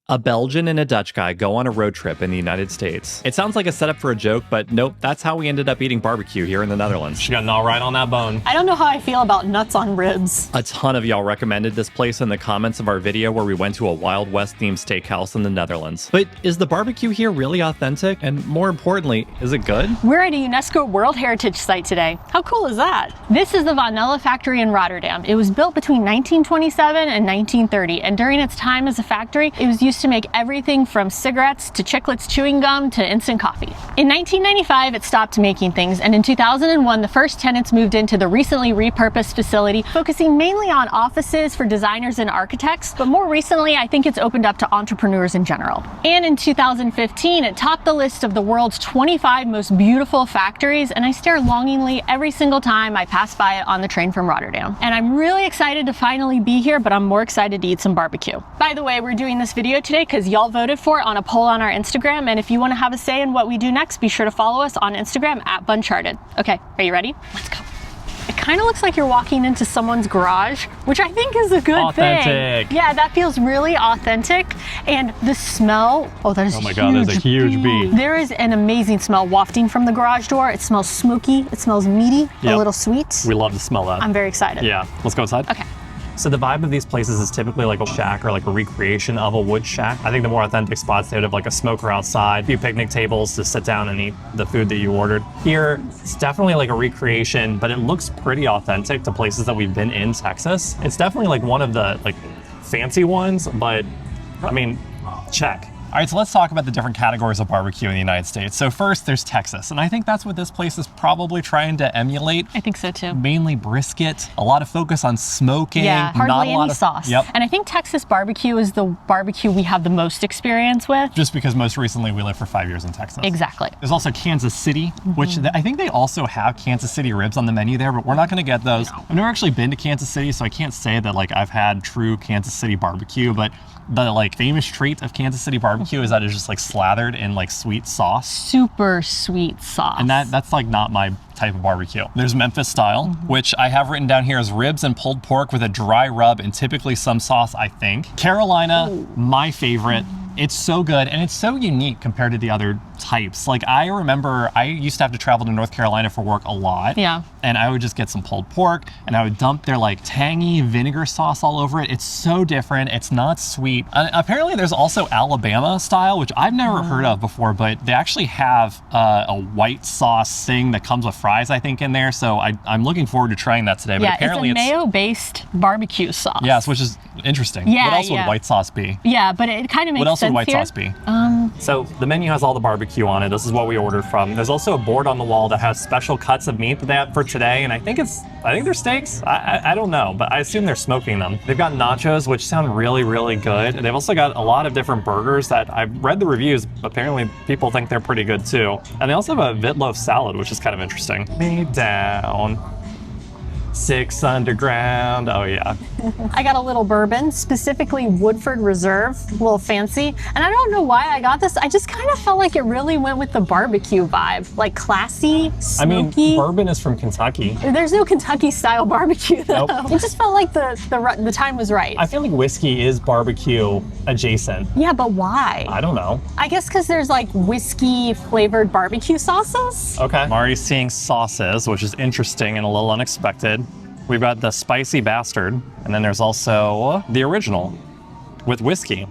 A Belgian and a Dutch guy go on a road trip in the United States. It sounds like a setup for a joke, but nope, that's how we ended up eating barbecue here in the Netherlands. She got an all right on that bone. I don't know how I feel about nuts on ribs. A ton of y'all recommended this place in the comments of our video where we went to a Wild West themed steakhouse in the Netherlands. But is the barbecue here really authentic? And more importantly, is it good? We're at a UNESCO World Heritage Site today. How cool is that? This is the Vanilla factory in Rotterdam. It was built between 1927 and 1930, and during its time as a factory, it was used to make everything from cigarettes to Chiclets chewing gum to instant coffee. In 1995, it stopped making things, and in 2001, the first tenants moved into the recently repurposed facility, focusing mainly on offices for designers and architects, but more recently, I think it's opened up to entrepreneurs in general. And in 2015, it topped the list of the world's 25 most beautiful factories, and I stare longingly every single time I pass by it on the train from Rotterdam. And I'm really excited to finally be here, but I'm more excited to eat some barbecue. By the way, we're doing this video today because y'all voted for it on a poll on our Instagram, and if you want to have a say in what we do next, be sure to follow us on Instagram at BUNCHARTED. Okay, are you ready? Let's go. It kind of looks like you're walking into someone's garage, which I think is a good thing. Yeah, that feels really authentic. And the smell, oh, that is oh my God, there's a huge bee. There is an amazing smell wafting from the garage door. It smells smoky, it smells meaty, a little sweet. We love to smell that. I'm very excited. Yeah, let's go inside. Okay. So the vibe of these places is typically like a shack or like a recreation of a wood shack. I think the more authentic spots, they would have like a smoker outside, a few picnic tables to sit down and eat the food that you ordered. Here, it's definitely like a recreation, but it looks pretty authentic to places that we've been in Texas. It's definitely like one of the like fancy ones, but I mean, check. All right, so let's talk about the different categories of barbecue in the United States. So first, there's Texas, and I think that's what this place is probably trying to emulate. I think so too. Mainly brisket, a lot of focus on smoking. Yeah, hardly not a lot any of sauce. Yep. And I think Texas barbecue is the barbecue we have the most experience with. Just because most recently we lived for 5 years in Texas. Exactly. There's also Kansas City, which I think they also have Kansas City ribs on the menu there, but we're not gonna get those. No. I've never actually been to Kansas City, so I can't say that like I've had true Kansas City barbecue, but the like famous trait of Kansas City barbecue is that it's just like slathered in like sweet sauce. Super sweet sauce. And that's like not my type of barbecue. There's Memphis style, which I have written down here as ribs and pulled pork with a dry rub and typically some sauce, I think. Carolina, my favorite. It's so good and it's so unique compared to the other types. Like I remember I used to have to travel to North Carolina for work a lot. Yeah. And I would just get some pulled pork and I would dump their like tangy vinegar sauce all over it. It's so different. It's not sweet. Apparently there's also Alabama style, which I've never heard of before, but they actually have a white sauce thing that comes with fries, I think, in there. So I'm looking forward to trying that today. But apparently it's a mayo-based barbecue sauce. Yes, which is interesting. Yeah, what else would white sauce be? Yeah, but it kind of makes sense. What else would white here. sauce be? So the menu has all the barbecue on it. This is what we ordered from. There's also a board on the wall that has special cuts of meat that they have for today, and I think they're steaks. I don't know, but I assume they're smoking them. They've got nachos, which sound really, really good. They've also got a lot of different burgers that I've read the reviews. Apparently, people think they're pretty good too. And they also have a vitloaf salad, which is kind of interesting. Me down. 6 underground. Oh yeah. I got a little bourbon, specifically Woodford Reserve, a little fancy. And I don't know why I got this. I just kind of felt like it really went with the barbecue vibe. Like classy, smoky. I mean, bourbon is from Kentucky. There's no Kentucky style barbecue though. Nope. It just felt like the time was right. I feel like whiskey is barbecue adjacent. Yeah, but why? I don't know. I guess because there's like whiskey flavored barbecue sauces. Okay. I'm already seeing sauces, which is interesting and a little unexpected. We've got the spicy bastard, and then there's also the original with whiskey.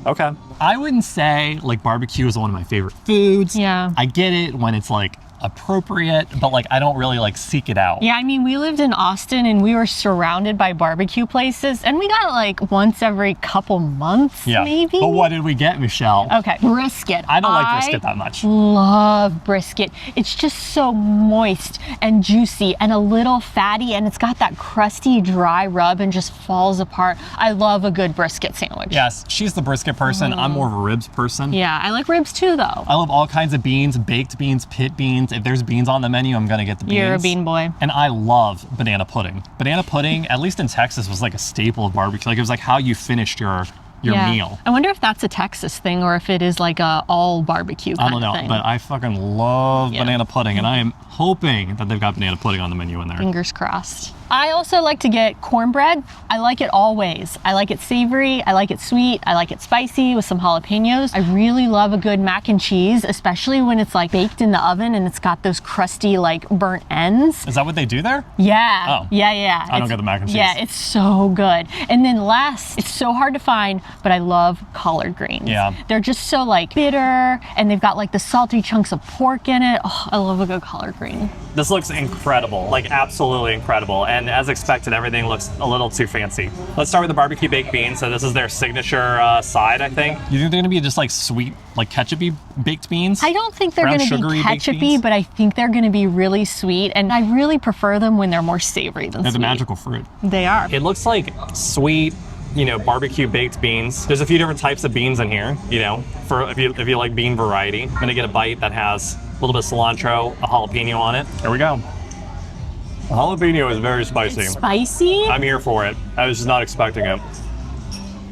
Okay. I wouldn't say like barbecue is one of my favorite foods. Yeah. I get it when it's like appropriate, but like I don't really like seek it out. Yeah, I mean, we lived in Austin and we were surrounded by barbecue places, and we got it like once every couple months, maybe. But what did we get, Michelle? Okay, brisket. I don't like brisket that much. Love brisket. It's just so moist and juicy and a little fatty, and it's got that crusty, dry rub and just falls apart. I love a good brisket sandwich. Yes, she's the brisket person. I'm more of a ribs person. Yeah, I like ribs too, though. I love all kinds of beans, baked beans, pit beans. If there's beans on the menu, I'm gonna get the beans. You're a bean boy. And I love banana pudding. Banana pudding, at least in Texas, was like a staple of barbecue. Like it was like how you finished your your meal. I wonder if that's a Texas thing or if it is like a all barbecue kind I don't know, of thing. but I fucking love banana pudding, and I am hoping that they've got banana pudding on the menu in there. Fingers crossed. I also like to get cornbread. I like it all ways. I like it savory, I like it sweet, I like it spicy with some jalapenos. I really love a good mac and cheese, especially when it's like baked in the oven and it's got those crusty like burnt ends. Is that what they do there? Yeah. Oh. Yeah. I don't get the mac and cheese. Yeah, it's so good. And then last, it's so hard to find, but I love collard greens. Yeah. They're just so like bitter, and they've got like the salty chunks of pork in it. Oh, I love a good collard green. This looks incredible, like absolutely incredible. And as expected, everything looks a little too fancy. Let's start with the barbecue baked beans. So this is their signature side, I think. You think they're gonna be just like sweet, like ketchup-y baked beans? I don't think they're Brown gonna sugary be baked ketchup-y, beans? but I think they're gonna be really sweet. And I really prefer them when they're more savory than They're sweet. the magical fruit. They are. It looks like sweet, you know, barbecue baked beans. There's a few different types of beans in here, you know, for if you like bean variety. I'm gonna get a bite that has a little bit of cilantro, a jalapeno on it. Here we go. The jalapeno is very spicy. It's spicy? I'm here for it. I was just not expecting it.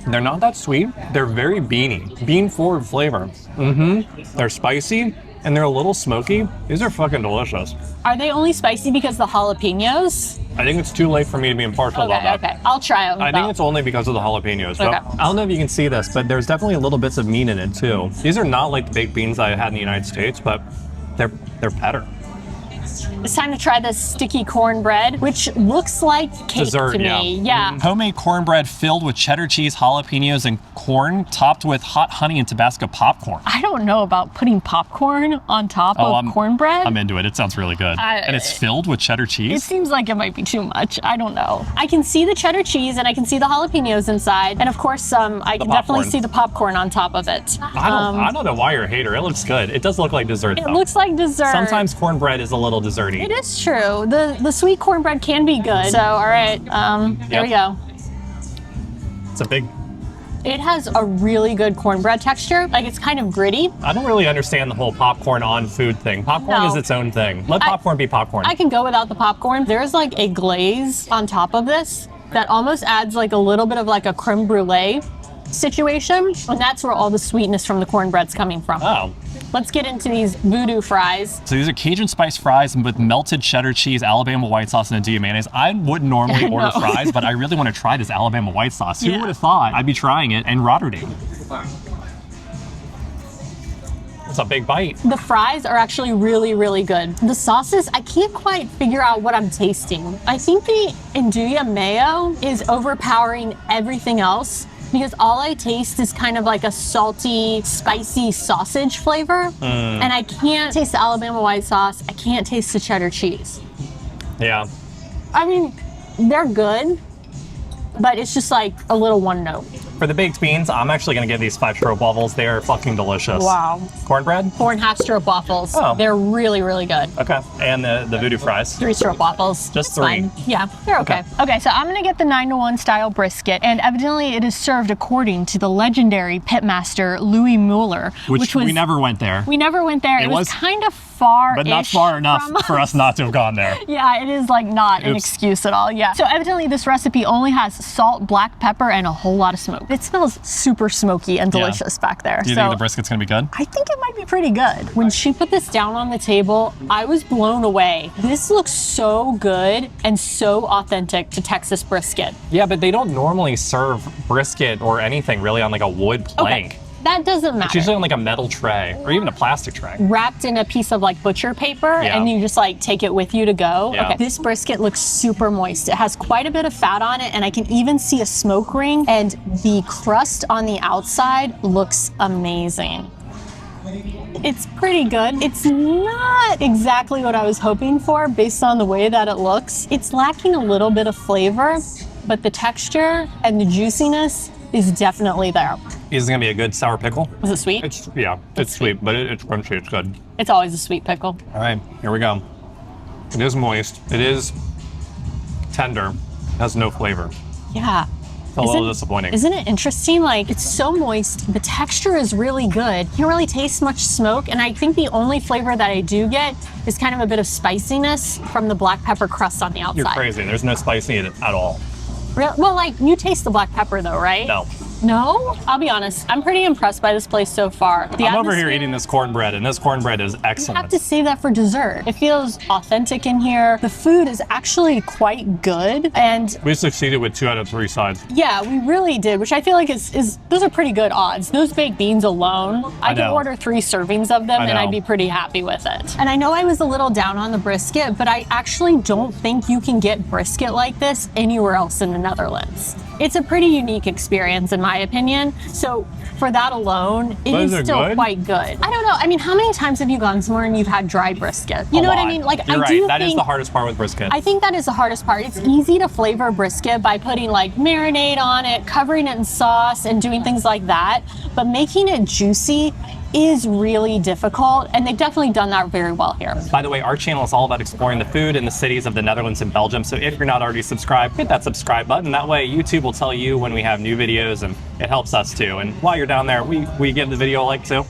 They're not that sweet. They're very beany, bean forward flavor. They're spicy and they're a little smoky. These are fucking delicious. Are they only spicy because of the jalapenos? I think it's too late for me to be impartial about that. Okay. I'll try them. I think it's only because of the jalapenos. But Okay. I don't know if you can see this, but there's definitely a little bits of meat in it too. These are not like the baked beans I had in the United States, but they're better. It's time to try this sticky cornbread, which looks like cake Dessert, to yeah. me. Yeah. Homemade cornbread filled with cheddar cheese, jalapenos, and corn, topped with hot honey and Tabasco popcorn. I don't know about putting popcorn on top of cornbread. I'm into it. It sounds really good. And it's filled with cheddar It cheese? seems like it might be too much. I don't know. I can see the cheddar cheese and I can see the jalapenos inside. And of course, I can definitely see the popcorn on top of it. I don't know why you're a hater. It looks good. It does look like dessert, It though. looks like dessert. Sometimes cornbread is a little desserty. It is true. The sweet cornbread can be good. So, all right, here we go. It's a big... It has a really good cornbread texture. Like, it's kind of gritty. I don't really understand the whole popcorn on food thing. Popcorn No. is its own thing. Let popcorn be popcorn. I can go without the popcorn. There's like a glaze on top of this that almost adds like a little bit of like a creme brulee situation. And that's where all the sweetness from the cornbread's coming from. Oh. Let's get into these voodoo fries. So these are Cajun spice fries with melted cheddar cheese, Alabama white sauce, and a Dia mayonnaise. I wouldn't normally order fries, but I really want to try this Alabama white sauce. Who would have thought I'd be trying it in Rotterdam? It's a big bite. The fries are actually really, really good. The sauces, I can't quite figure out what I'm tasting. I think the Andouille mayo is overpowering everything else, because all I taste is kind of like a salty, spicy sausage flavor. And I can't taste the Alabama white sauce. I can't taste the cheddar cheese. Yeah. I mean, they're good, but it's just like a little one note. For the baked beans, I'm actually going to give these 5 stroopwafels. They are fucking delicious. Wow. Cornbread? 4.5 stroopwafels. Oh. They're really, really good. Okay. And the voodoo fries? 3 stroopwafels. Just It's 3. fine. Yeah, they're okay. Okay, so I'm gonna get the 9-to-1 style brisket, and evidently it is served according to the legendary pitmaster Louis Mueller, Which was we never went there. We never went there. It was was- kind of far, But not far enough for us not to have gone there. Yeah, it is like not an Oops. excuse at all. Yeah. So evidently this recipe only has salt, black pepper, and a whole lot of smoke. It smells super smoky and delicious back there. Do you think the brisket's going to be good? I think it might be pretty good. When she put this down on the table, I was blown away. This looks so good and so authentic to Texas brisket. Yeah, but they don't normally serve brisket or anything really on like a wood plank. Okay, that doesn't matter. It's usually on like a metal tray or even a plastic tray. Wrapped in a piece of like butcher paper, Yeah. and you just like take it with you to go. Yeah. Okay. This brisket looks super moist. It has quite a bit of fat on it, and I can even see a smoke ring, and the crust on the outside looks amazing. It's pretty good. It's not exactly what I was hoping for based on the way that it looks. It's lacking a little bit of flavor, but the texture and the juiciness is definitely there. Is it going to be a good sour pickle? Was it sweet? It's sweet, but it's crunchy. It's good. It's always a sweet pickle. All right, here we go. It is moist. It is tender. It has no flavor. Yeah. It's a little disappointing. Isn't it interesting? Like, it's so moist. The texture is really good. You don't really taste much smoke. And I think the only flavor that I do get is kind of a bit of spiciness from the black pepper crust on the outside. You're crazy. There's no spice in it at all. Well, like, you taste the black pepper though, right? No. No? I'll be honest, I'm pretty impressed by this place so far. I'm over here eating this cornbread, and this cornbread is You excellent. have to save that for dessert. It feels authentic in here. The food is actually quite good. And We succeeded with 2 out of 3 sides. yeah, we really did, which I feel like is those are pretty good odds. Those baked beans alone, I could know. order 3 servings of them I and know. I'd be pretty happy with it. And I know I was a little down on the brisket, but I actually don't think you can get brisket like this anywhere else in the Netherlands. It's a pretty unique experience in my opinion. So for that alone, it But is is it still good? quite good. I don't know. I mean, how many times have you gone somewhere and you've had dry brisket? You know what I mean? Like, You're I right. do That is think the hardest part with brisket. I think that is the hardest part. It's easy to flavor brisket by putting like marinade on it, covering it in sauce, and doing things like that. But making it juicy is really difficult, and they've definitely done that very well here. By the way, our channel is all about exploring the food in the cities of the Netherlands and Belgium. So if you're not already subscribed, hit that subscribe button. That way YouTube will tell you when we have new videos, and it helps us too. And while you're down there, we give the video a like too.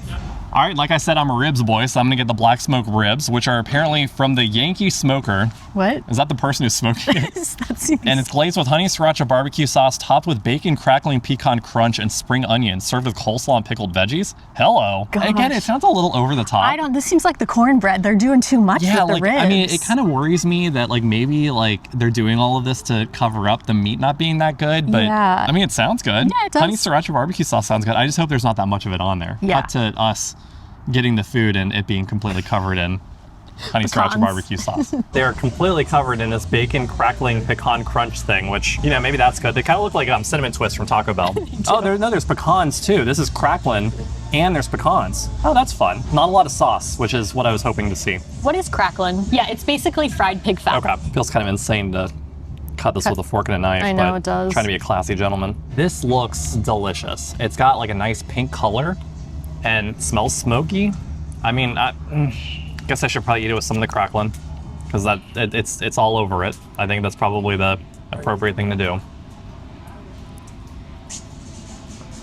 All right, like I said, I'm a ribs boy, so I'm gonna get the black smoke ribs, which are apparently from the Yankee smoker. What? Is that the person who's smoking it? That seems... And it's glazed with honey sriracha barbecue sauce, topped with bacon, crackling pecan crunch, and spring onions, served with coleslaw and pickled veggies. Hello. Gosh. Again, it sounds a little over the top. this seems like the cornbread. They're doing too much Yeah, with the like, ribs. I mean, it kind of worries me that like maybe like they're doing all of this to cover up the meat not being that good, but Yeah. I mean, it sounds good. Yeah, it does. Honey sriracha barbecue sauce sounds good. I just hope there's not that much of it on there. Yeah. Cut to us getting the food and it being completely covered in honey sriracha Pecans. barbecue sauce. They're completely covered in this bacon crackling pecan crunch thing, which, you know, maybe that's good. They kind of look like cinnamon twists from Taco Bell. Oh, there's pecans too. This is crackling and there's pecans. Oh, that's fun. Not a lot of sauce, which is what I was hoping to see. What is crackling? Yeah, it's basically fried pig fat. Okay, feels kind of insane to cut this with a fork and a knife. I know, but it does. Trying to be a classy gentleman. This looks delicious. It's got like a nice pink color and smells smoky. I mean, I guess I should probably eat it with some of the crackling because it's all over it. I think that's probably the appropriate thing to do.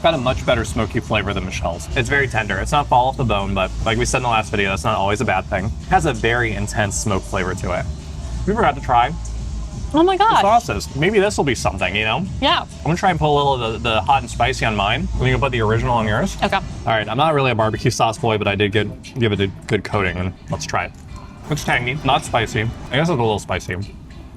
Got a much better smoky flavor than Michelle's. It's very tender. It's not fall off the bone, but like we said in the last video, that's not always a bad thing. It has a very intense smoke flavor to it. Have you ever had to try Oh my gosh. sauces? Maybe this will be something, you know? Yeah. I'm gonna try and put a little of the hot and spicy on mine. We can put the original on yours. Okay. All right, I'm not really a barbecue sauce boy, but I did give it a good coating, and let's try it. It's tangy, not spicy. I guess it's a little spicy.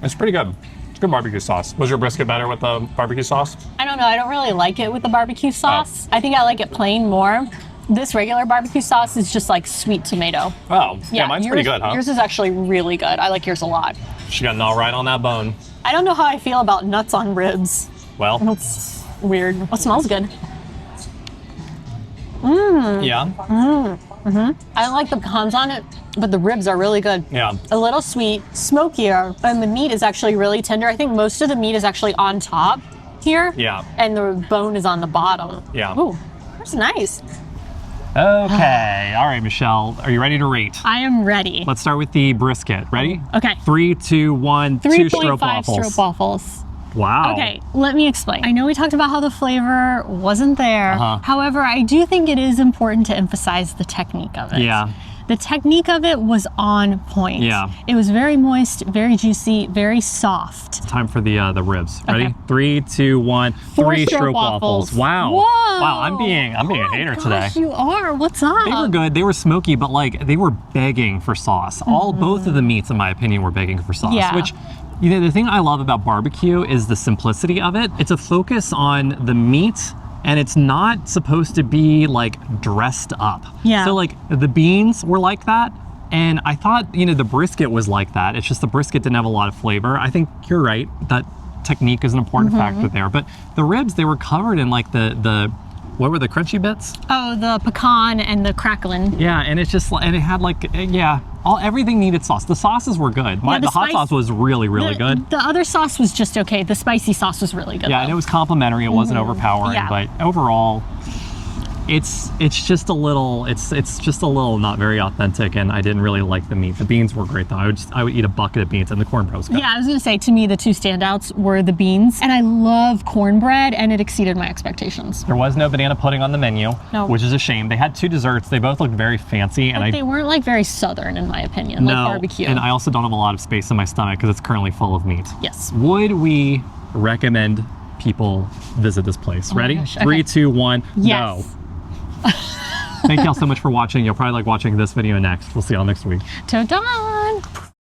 It's pretty good. It's good barbecue sauce. Was your brisket better with the barbecue sauce? I don't know. I don't really like it with the barbecue sauce. I think I like it plain more. This regular barbecue sauce is just like sweet tomato. Oh, yeah, mine's yours, pretty good, huh? Yours is actually really good. I like yours a lot. She got gnaw right on that bone. I don't know how I feel about nuts on ribs. Well, It's weird. It smells good. yeah, I don't like the pecans on it, but the ribs are really good. yeah. A little sweet, smokier, and the meat is actually really tender. I think most of the meat is actually on top here. Yeah. And the bone is on the bottom. Yeah. Ooh, that's nice. Okay, all right, Michelle, are you ready to rate? I am ready. Let's start with the brisket. Ready? Okay. 3, 2, 1, 2 3.5 stroopwafels. stroopwafels. Wow. Okay, let me explain. I know we talked about how the flavor wasn't there. Uh-huh. However, I do think it is important to emphasize the technique of it. Yeah. The technique of it was on point. Yeah. It was very moist, very juicy, very soft. Time for the ribs. Ready? Okay. 3, 2, 1. 4 3 stroopwafels. Wow. Whoa. Wow, I'm being a hater Gosh, today. you are. What's up? They were good. They were smoky, but like they were begging for sauce. Both of the meats, in my opinion, were begging for sauce. Yeah. Which, you know, the thing I love about barbecue is the simplicity of it. It's a focus on the meat, and it's not supposed to be like dressed up. Yeah. So like the beans were like that. And I thought, you know, the brisket was like that. It's just the brisket didn't have a lot of flavor. I think you're right. That technique is an important factor there. But the ribs, they were covered in like the what were the crunchy bits? Oh, the pecan and the crackling. Yeah, and it's just, and it had like, yeah, everything needed sauce. The sauces were good. the The hot spice- sauce was really good. The other sauce was just okay. The spicy sauce was really good. Yeah, though. and it was complimentary. It wasn't overpowering, Yeah. but overall, it's just a little not very authentic, and I didn't really like the meat. The beans were great though. I would eat a bucket of beans, and the cornbread was good. Yeah, I was gonna say, to me, the two standouts were the beans, and I love cornbread, and it exceeded my expectations. There was no banana pudding on the menu, No. which is a shame. They had 2 desserts. They both looked very fancy, and But they weren't like very southern, in my opinion, like barbecue. and I also don't have a lot of space in my stomach because it's currently full of meat. Yes. Would we recommend people visit this place. Ready? gosh, 3, okay. 2, 1, Yes. no. Thank y'all so much for watching. You'll probably like watching this video next. We'll see y'all next week. Ta-da!